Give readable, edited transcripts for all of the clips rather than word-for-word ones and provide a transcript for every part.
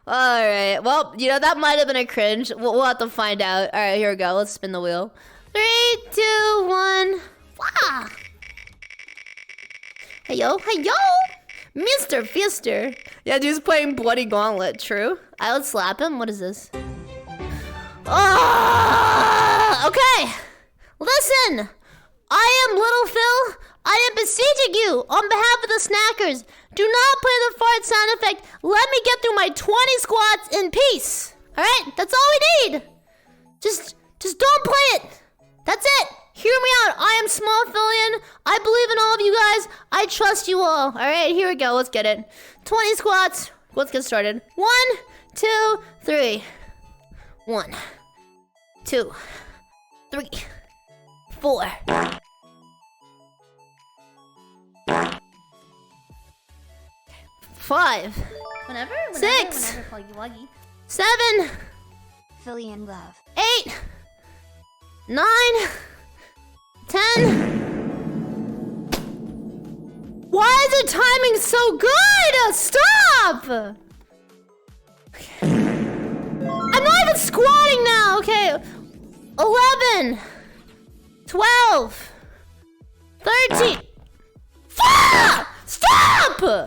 Alright, well, you know, that might have been a cringe. We'll have to find out. Alright, here we go. Let's spin the wheel. 3, 2, 1. Wah! Hey yo, Mr. Fister. Yeah, dude's playing Bloody Gauntlet, true. Let's slap him. What is this? Oh, okay. Listen, I am Little Phil. I am beseeching you on behalf of the snackers. Do not play the fart sound effect. Let me get through my 20 squats in peace. All right, that's all we need. Just don't play it. That's it. Hear me out. I am small Filian. I believe in all of you guys. I trust you all. All right, here we go. Let's get it. 20 squats. Let's get started. 1, 2, 3. 1, 2, 3, 4. 5. Whenever 6. call you Wuggy. 7. Filian love. 8. 9. 10. Why is the timing so good? Stop! Okay. I'm not even squatting now. Okay. 11. 12. 13. Stop! Stop!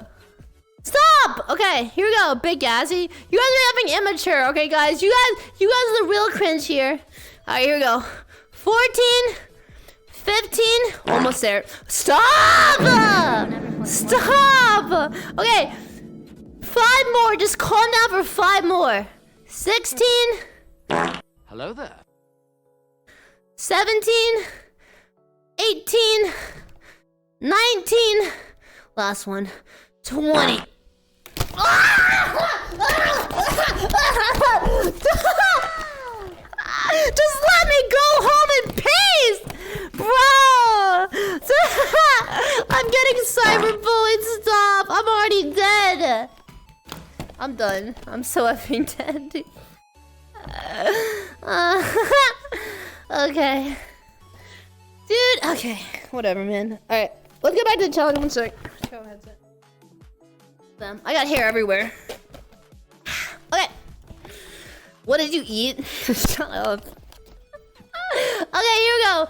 Okay, here we go. Big Gazzy. You guys are having immature, okay, guys? You guys are the real cringe here. Alright, here we go. 14, 15, almost there. Stop! Stop! Okay, 5 more. Just calm down for 5 more. 16. Hello there. 17, 18, 19. Last one. 20. Just let me go home in peace, bro. I'm getting cyberbullied. Stop. I'm already dead. I'm done. I'm so effing dead. Okay. Dude, okay. Whatever, man. Alright. Let's get back to the challenge. One sec. Go headset. I got hair everywhere. Okay. What did you eat? Shut up. Okay, here we go.